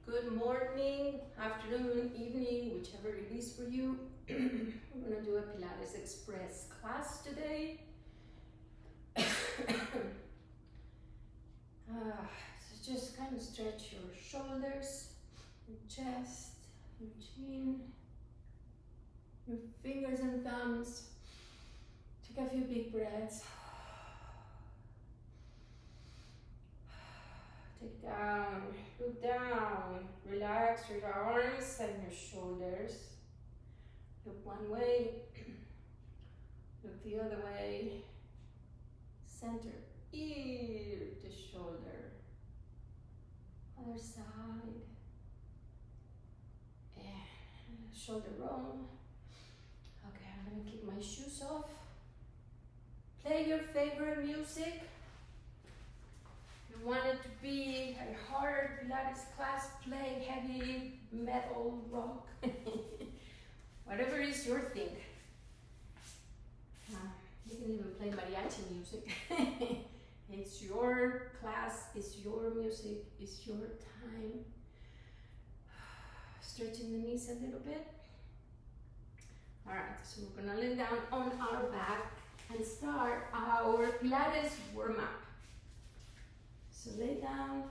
Good morning, afternoon, evening, whichever it is for you. We're gonna do a Pilates Express class today. So just kind of stretch your shoulders, your chest, your chin, your fingers and thumbs. Take a few big breaths. Take down, look down, relax your arms and your shoulders. Look one way, look the other way. Center, ear to shoulder. Other side. And shoulder roll. Okay, I'm gonna keep my shoes off. Play your favorite music. If you want it to be a hard Pilates class, play heavy metal, rock, whatever is your thing. You can even play mariachi music. It's your class, it's your music, it's your time. Stretching the knees a little bit. All right, so we're gonna lay down on our back and start our Pilates warm-up. So lay down,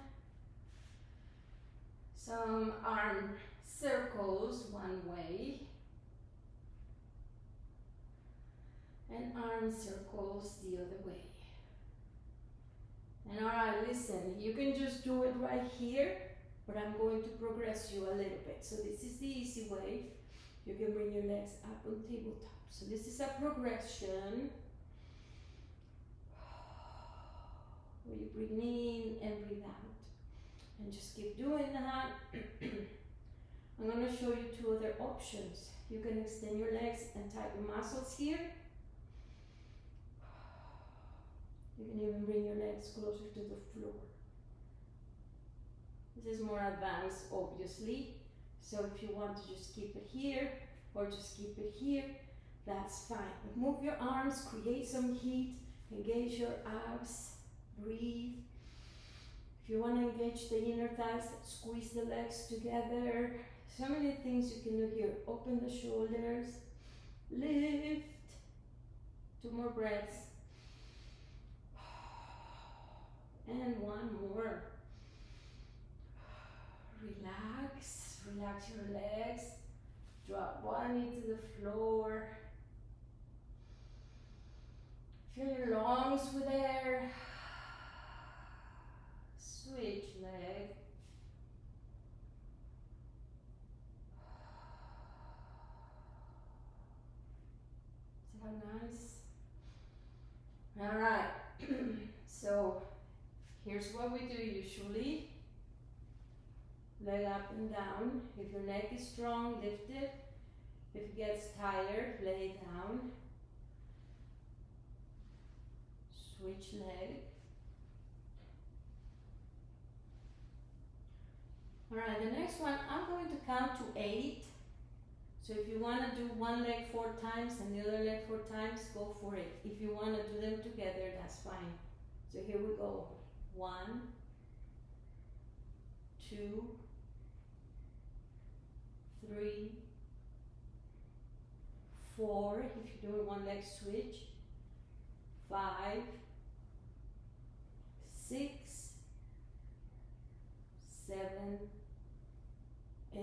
some arm circles one way, and arm circles the other way. And all right, listen, you can just do it right here, but I'm going to progress you a little bit. So this is the easy way. You can bring your legs up on tabletop. So this is a progression where you breathe in and breathe out. And just keep doing that. I'm going to show you two other options. You can extend your legs and tighten your muscles here. You can even bring your legs closer to the floor. This is more advanced, obviously. So if you want to just keep it here or just keep it here, that's fine. But move your arms, create some heat, engage your abs, breathe. If you want to engage the inner thighs, squeeze the legs together. So many things you can do here. Open the shoulders, lift. Two more breaths. And one more. Relax, relax your legs. Drop one knee to the floor. Fill your lungs with air. Switch leg. See how nice? All right. So here's what we do usually. Leg up and down. If your neck is strong, lift it. If it gets tired, lay down. Switch leg. All right, the next one, I'm going to count to 8. So if you want to do one leg 4 times and the other leg 4 times, go for it. If you want to do them together, that's fine. So here we go. 1, 2, 3, 4, if you're doing one leg switch, 5, 6, 7, and 8.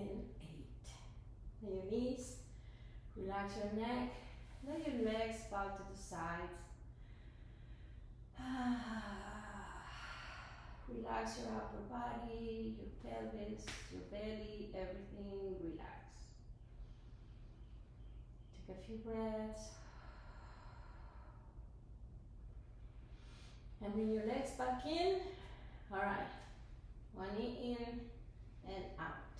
And your knees, relax your neck, let your legs bow to the sides. Relax your upper body, your pelvis, your belly, everything relax. Take a few breaths. And bring your legs back in. All right. One knee in and out.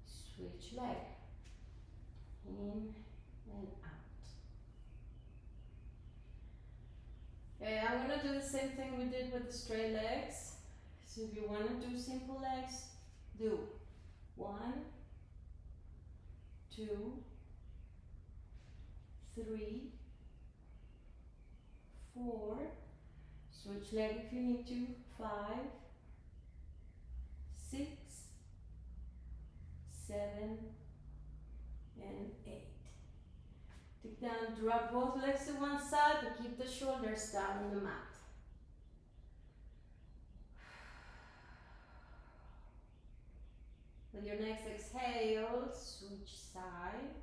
Switch leg. In and out. Okay, I'm going to do the same thing we did with the straight legs. So if you want to do simple legs, do 1, 2, 3, 4. Switch leg if you need to. 5, 6, 7, and 8. Take down, drop both legs to one side, but keep the shoulders down on the mat. With your next exhale, switch side.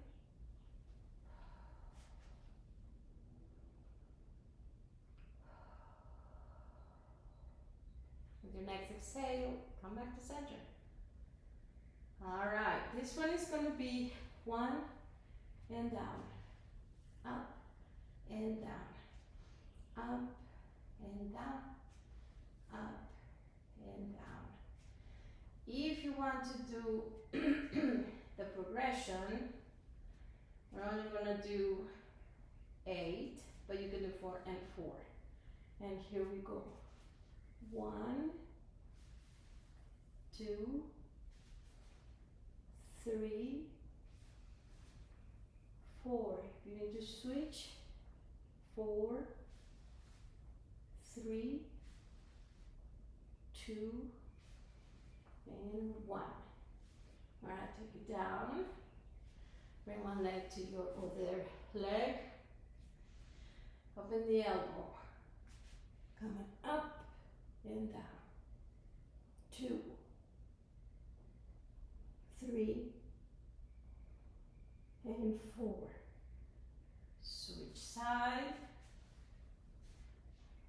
With your next exhale, come back to center. Alright, this one is going to be 1 and down, up and down, up and down, up and down. If you want to do the progression, we're only going to do 8, but you can do 4 and 4. And here we go. 1, 2, 3, 4. If you need to switch, 4, 3, 2, and 1. Alright, take it down. Bring one leg to your other leg. Open the elbow. Coming up and down. 2, 3, and 4. Switch side.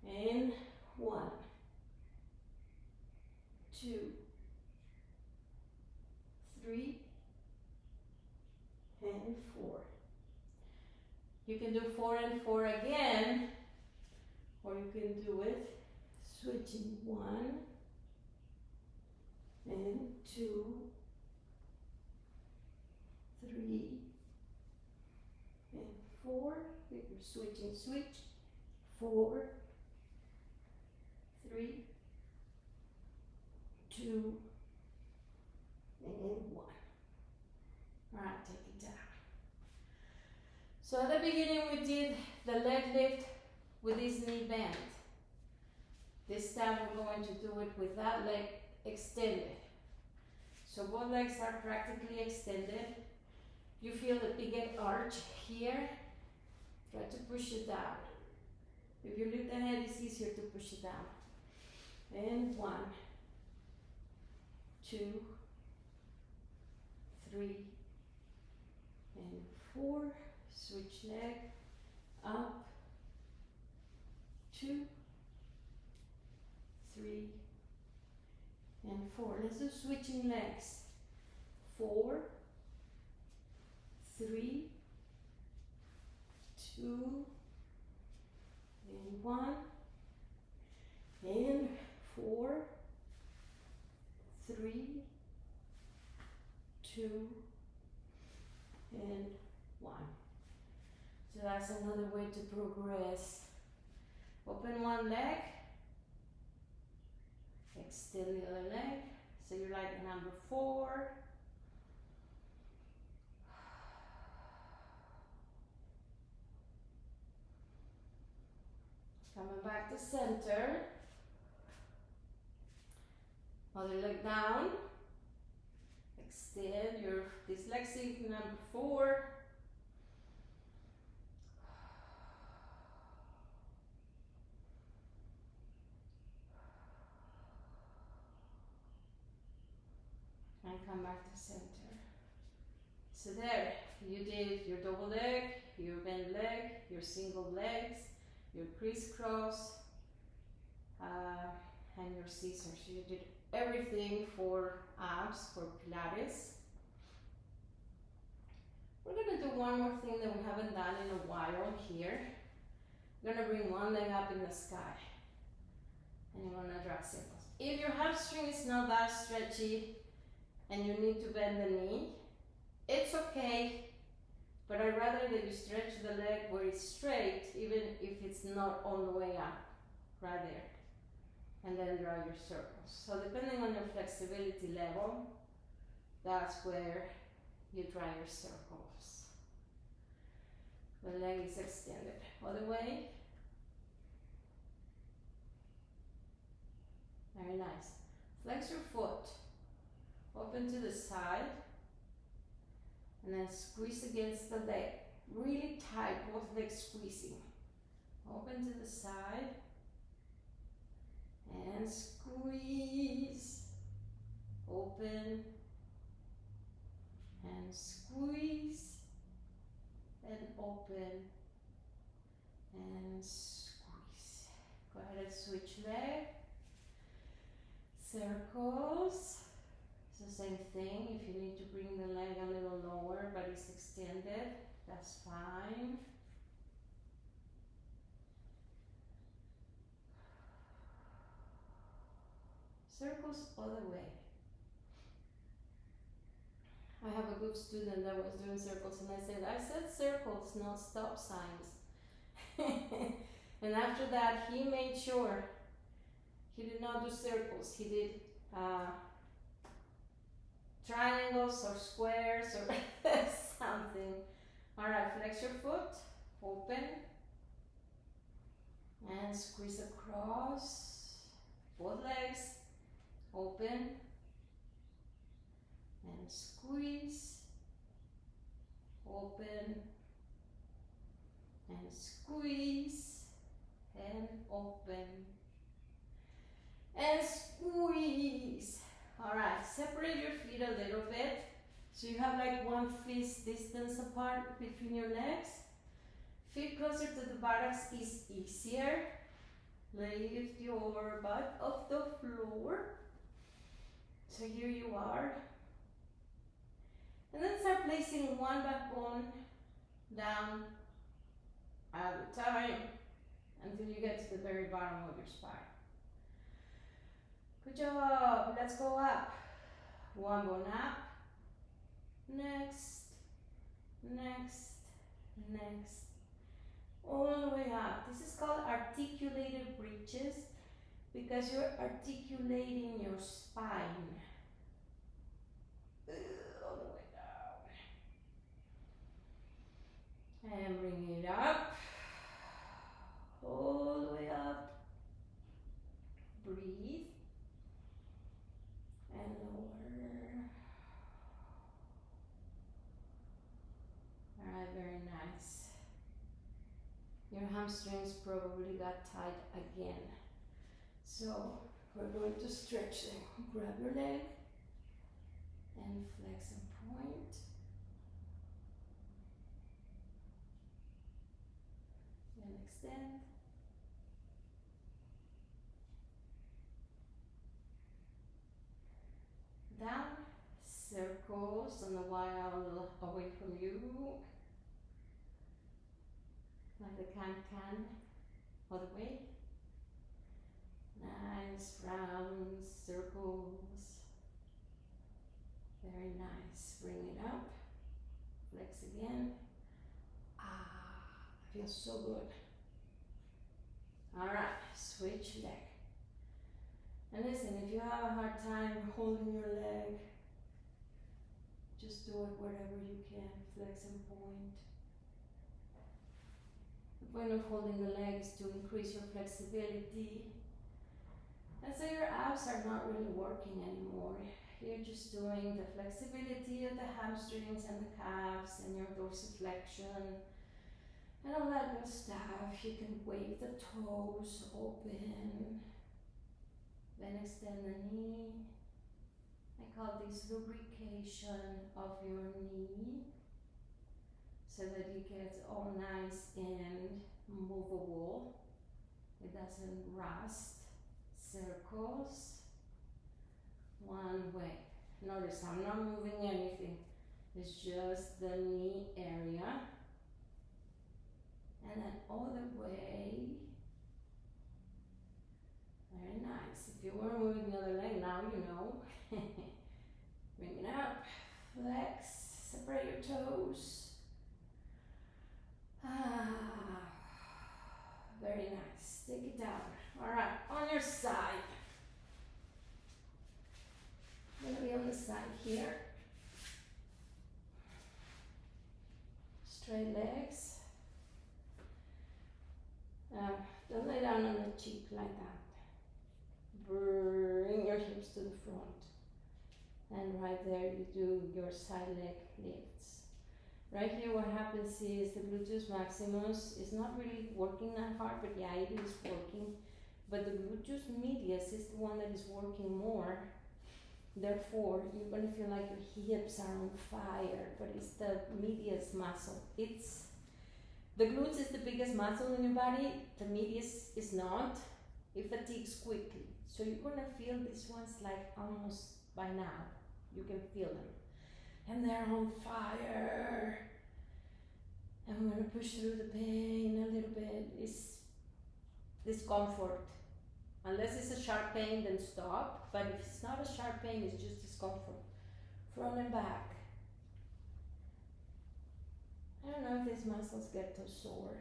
And 1, 2, 3, and 4. You can do 4 and 4 again, or you can do it switching 1 and 2, 3, and 4. If you're switching, switch 4, 3, 2, and 1. Alright, take it down. So at the beginning we did the leg lift with this knee bend. This time we're going to do it with that leg extended. So both legs are practically extended. You feel the big arch here. Try to push it down. If you lift the head, it's easier to push it down. And 1, 2, 3, and 4. Switch leg, up, 2, 3, and 4. Let's do switching legs. 4, 3, 2, and 1, and 4, 3, 2, and 1. So that's another way to progress. Open one leg, extend the other leg. So you're like number 4. Coming back to center. Other leg down. Extend your dyslexic number 4. And come back to center. So there, you did your double leg, your bent leg, your single legs, your crisscross, and your scissors. So you did everything for abs, for Pilates. We're gonna do one more thing that we haven't done in a while here. We're gonna bring one leg up in the sky. And you're gonna drop circles. If your hamstring is not that stretchy and you need to bend the knee, it's okay, but I'd rather that you stretch the leg where it's straight, even if it's not all the way up, right there. And then draw your circles. So depending on your flexibility level, that's where you draw your circles. The leg is extended. Other way. Very nice. Flex your foot. Open to the side. And then squeeze against the leg. Really tight, both legs squeezing. Open to the side. And squeeze. Open. And squeeze. And open. And squeeze. Go ahead and switch leg. Circles. It's the same thing. If you need to bring the leg a little lower but it's extended, that's fine. Circles all the way. I have a good student that was doing circles and I said circles, not stop signs. And after that he made sure he did not do circles, he did triangles or squares or something. Alright, flex your foot, open, and squeeze across, both legs, open, and squeeze, open, and squeeze, and open, and squeeze. Alright, separate your feet a little bit. So you have like 1 fist distance apart between your legs. Feet closer to the buttocks is easier. Lift your butt off the floor. So here you are. And then start placing one backbone down at a time until you get to the very bottom of your spine. Good job. Let's go up. One bone up. Next, next, next. All the way up. This is called articulated bridges because you're articulating your spine. All the way down. And bring it up. All the way up. Breathe. And lower. Alright, very nice. Your hamstrings probably got tight again. So we're going to stretch them. Grab your leg and flex and point. And extend. Down, circles on the wall away from you, like the can, all the way. Nice round circles, very nice. Bring it up, flex again. Feels so good. All right, switch leg. And listen, if you have a hard time holding your leg, just do it wherever you can, flex and point. The point of holding the leg is to increase your flexibility. And so your abs are not really working anymore. You're just doing the flexibility of the hamstrings and the calves and your dorsiflexion and all that good stuff. You can wave the toes open. Then extend the knee. I call this lubrication of your knee so that it gets all nice and movable. It doesn't rust. Circles. One way. Notice I'm not moving anything. It's just the knee area. And then all the way. Very nice. If you were moving the other leg, now you know. Bring it up, flex, separate your toes. Very nice. Take it down. All right, on your side. I'm gonna be on the side here. Straight legs. Don't lay down on the cheek like that. Bring your hips to the front. And right there you do your side leg lifts. Right here what happens is the gluteus maximus is not really working that hard, but yeah, it is working. But the gluteus medius is the one that is working more. Therefore, you're going to feel like your hips are on fire, but it's the medius muscle. It's the glutes is the biggest muscle in your body. The medius is not. It fatigues quickly. So you're going to feel these ones like almost by now. You can feel them. And they're on fire. And we're going to push through the pain a little bit. It's discomfort. Unless it's a sharp pain, then stop. But if it's not a sharp pain, it's just discomfort. Front and back. I don't know if these muscles get too sore.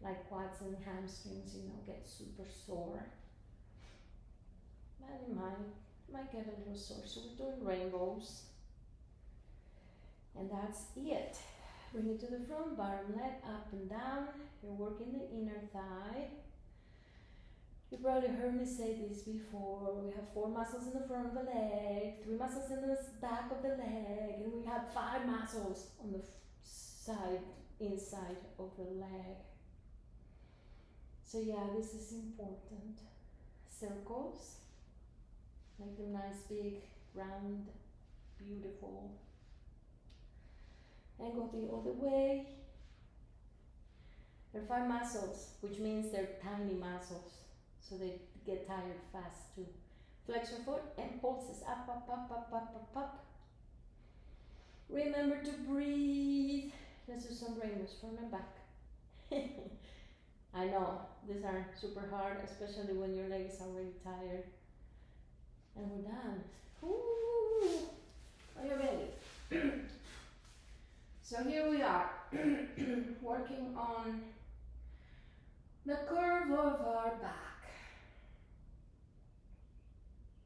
Like quads and hamstrings, get super sore. But it might get a little sore. So we're doing rainbows. And that's it. Bring it to the front, bottom leg up and down. You're working the inner thigh. You probably heard me say this before. We have 4 muscles in the front of the leg, 3 muscles in the back of the leg, and we have 5 muscles on the side, inside of the leg. So yeah, this is important. Circles, make them nice, big, round, beautiful. And go the other way. There are 5 muscles, which means they're tiny muscles. So they get tired fast too. Flex your foot and pulses up, up, up, up, up, up, up. Remember to breathe. Let's do some rainbows front and back. I know, these are super hard, especially when your leg is already tired. And we're done. Ooh. Are you ready? So here we are, working on the curve of our back.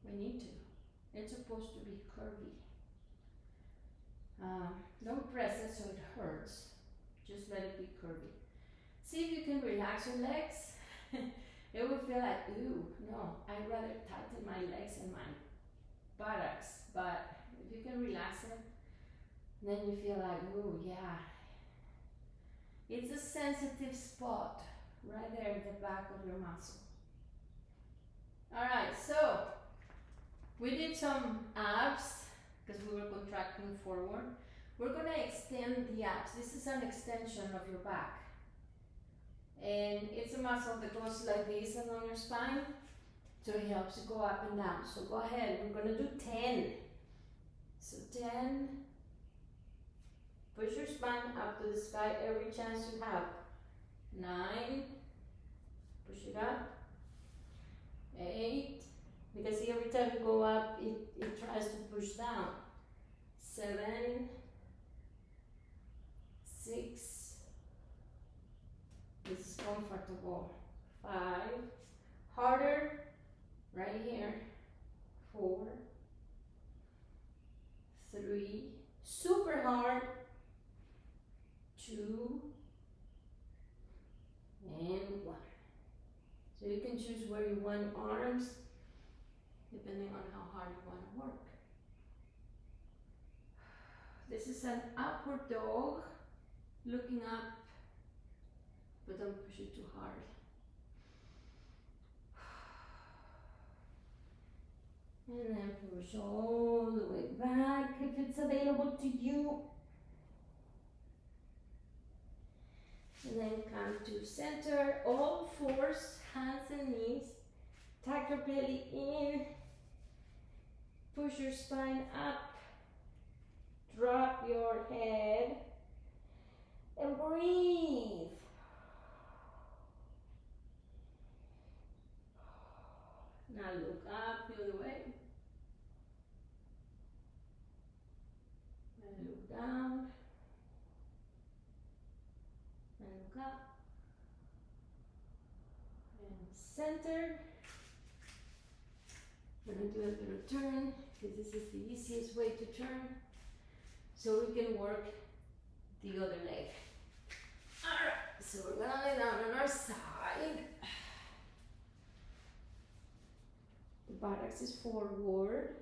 We need to. It's supposed to be curvy. Don't press it so it hurts. Just let it be curvy. See if you can relax your legs. It will feel like, ooh, no, I'd rather tighten my legs and my buttocks. But if you can relax it, then you feel like, ooh, yeah. It's a sensitive spot right there at the back of your muscle. Alright, so we did some abs because we were contracting forward. We're going to extend the abs. This is an extension of your back. And it's a muscle that goes like this along your spine. So it helps you go up and down. So go ahead, we're going to do 10. So 10. Push your spine up to the sky every chance you have. 9. Push it up. 8. Because every time you go up, it tries to push down. 7. 6. This is comfortable. 5. Harder. Right here. 4. 3. Super hard. 2. And 1. So you can choose where you want your arms, depending on how hard you want to work. This is an upward dog, looking up, but don't push it too hard. And then push all the way back if it's available to you. And then come to center, all 4s, hands and knees. Tuck your belly in. Push your spine up. Drop your head. And breathe. Now look up the other way. And look down. And look up. And center. We're going to do a little turn because this is the easiest way to turn. So we can work the other leg. Alright, so we're going to lay down on our side. buttocks is forward.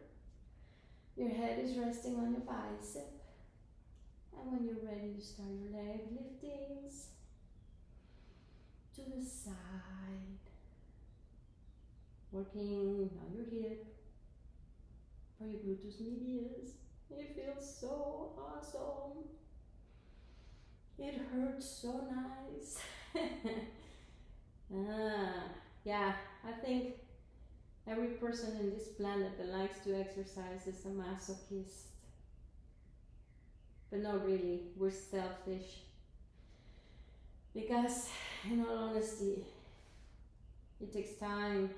Your head is resting on your bicep. And when you're ready, you start your leg liftings to the side. Working on your hip for your gluteus medius. It feels so awesome. It hurts so nice. Yeah, I think every person in this planet that likes to exercise is a masochist. But not really, we're selfish. Because, in all honesty, it takes time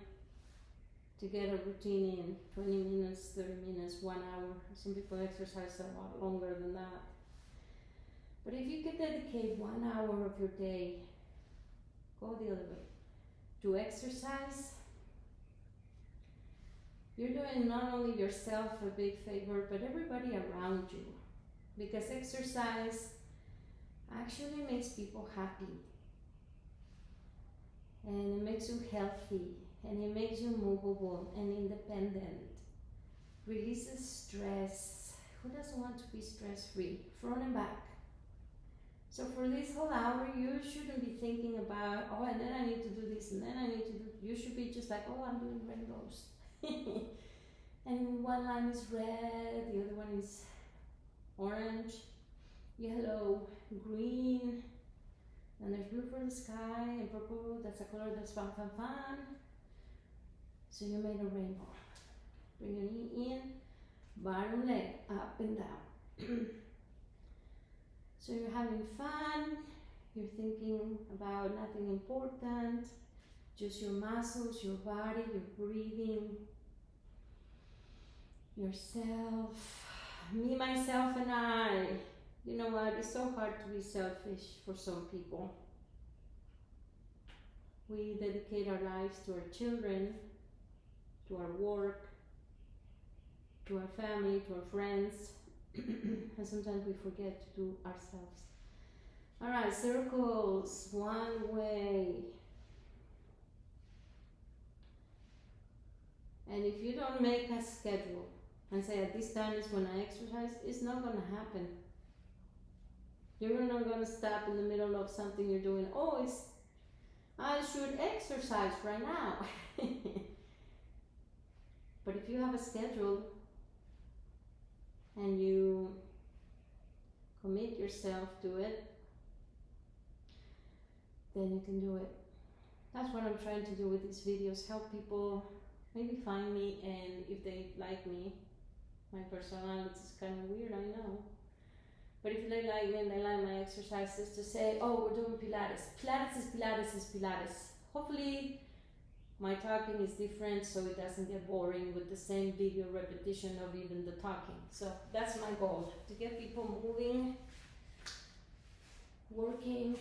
to get a routine in, 20 minutes, 30 minutes, 1 hour. Some people exercise a lot longer than that. But if you could dedicate 1 hour of your day, go the other way, to exercise, you're doing not only yourself a big favor, but everybody around you. Because exercise actually makes people happy. And it makes you healthy. And it makes you movable and independent. Releases stress. Who doesn't want to be stress-free? Front and back. So for this whole hour, you shouldn't be thinking about, oh, and then I need to do this, and then I need to do, you should be just like, oh, I'm doing rainbows. And one line is red, the other one is orange, yellow, green, and there's blue for the sky, and purple, that's a color that's fun, fun, fun. So you made a rainbow. Bring your knee in, bottom leg, up and down. So you're having fun, you're thinking about nothing important, just your muscles, your body, your breathing, yourself, me, myself, and I. You know what, it's so hard to be selfish for some people. We dedicate our lives to our children, to our work, to our family, to our friends, and sometimes we forget to do ourselves. All right, circles, one way. And if you don't make a schedule and say at this time is when I exercise, it's not going to happen. You're not going to stop in the middle of something you're doing. Oh, I should exercise right now. But if you have a schedule and you commit yourself to it, then you can do it. That's what I'm trying to do with these videos, help people maybe find me, and if they like me, my personality is kind of weird, I know. But if they like me and they like my exercises, to say, oh, we're doing Pilates. Pilates is Pilates is Pilates. Hopefully my talking is different so it doesn't get boring with the same video repetition of even the talking. So that's my goal, to get people moving, working,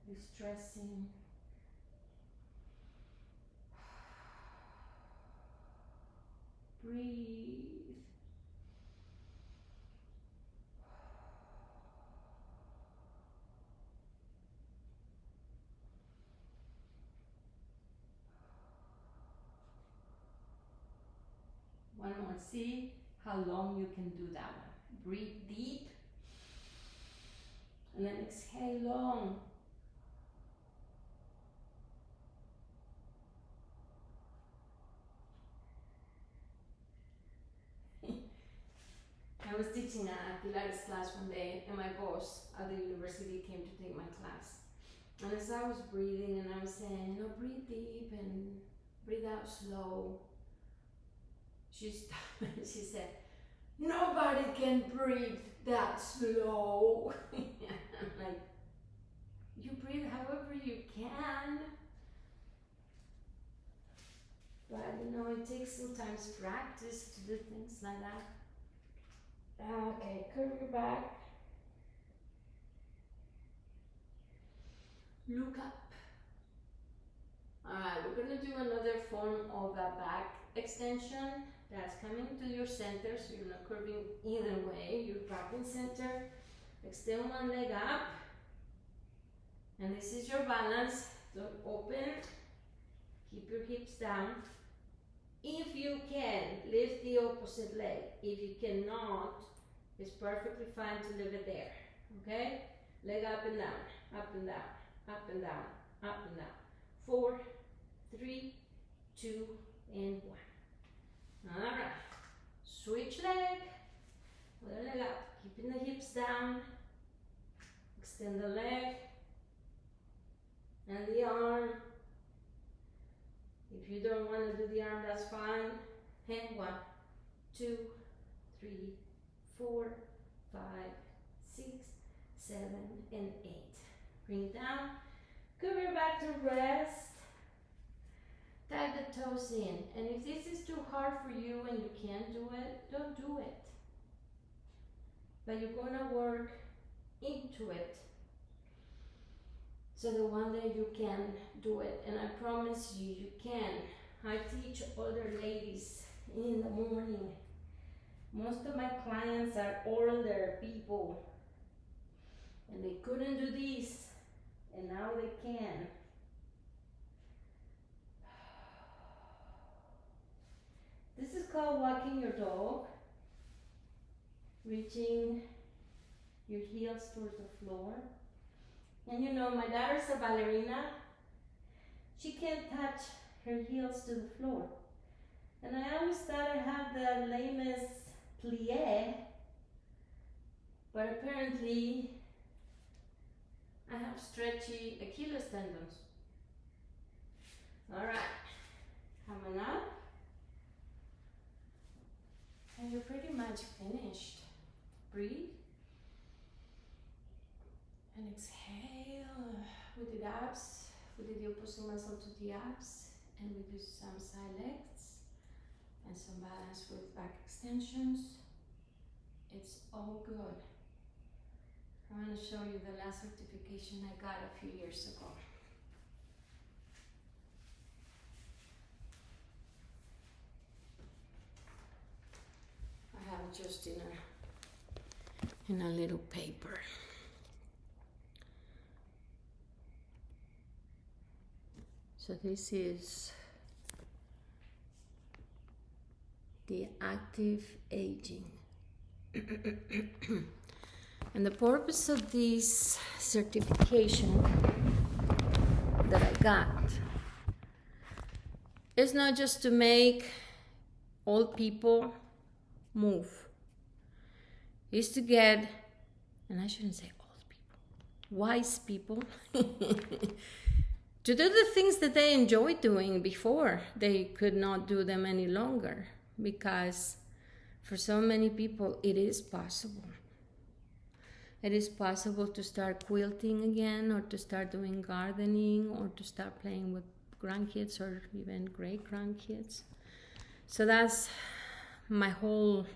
distressing. Breathe. One more, see how long you can do that one. Breathe deep, and then exhale long. I was teaching a Pilates class one day, and my boss at the university came to take my class. And as I was breathing, and I was saying, you know, breathe deep and breathe out slow, she stopped and she said, nobody can breathe that slow. I'm like, you breathe however you can. But you know, it takes sometimes practice to do things like that. Okay, curve your back. Look up. Alright, we're going to do another form of a back extension that's coming to your center, so you're not curving either way. You're back in center. Extend one leg up. And this is your balance. So open Keep your hips down. If you can, lift the opposite leg. If you cannot, it's perfectly fine to leave it there. Okay? Leg up and down, up and down, up and down, up and down. 4, 3, 2, and 1. Alright. Switch leg. Other leg up. Keeping the hips down. Extend the leg and the arm. If you don't want to do the arm, that's fine. And 1, 2, 3, 4, 5, 6, 7, and 8. Bring it down. Come your back to rest. Tuck the toes in. And if this is too hard for you and you can't do it, don't do it. But you're going to work into it. So that one day you can do it. And I promise you, you can. I teach other ladies in the morning. Most of my clients are older people. And they couldn't do this. And now they can. This is called walking your dog. Reaching your heels towards the floor. And you know, my daughter's a ballerina. She can't touch her heels to the floor. And I always thought I had the lamest plie. But apparently, I have stretchy Achilles tendons. All right, coming up. And you're pretty much finished. Breathe. And exhale. We did abs. We did the opposite muscle to the abs. And we do some side legs. And some balance with back extensions. It's all good. I want to show you the last certification I got a few years ago. I have it just in a little paper. So this is the active aging. And the purpose of this certification that I got is not just to make old people move. It's to get, and I shouldn't say old people, wise people, to do the things that they enjoyed doing before they could not do them any longer. Because for so many people, it is possible. It is possible to start quilting again, or to start doing gardening, or to start playing with grandkids or even great grandkids. So that's my whole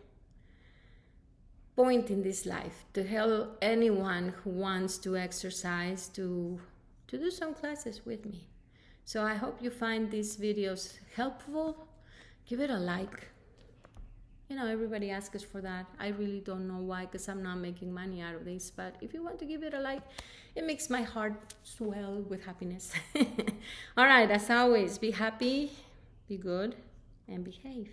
point in this life, to help anyone who wants to exercise to do some classes with me. So I hope you find these videos helpful. Give it a like. You know, everybody asks us for that. I really don't know why, because I'm not making money out of this. But if you want to give it a like, it makes my heart swell with happiness. All right, as always, be happy, be good, and behave.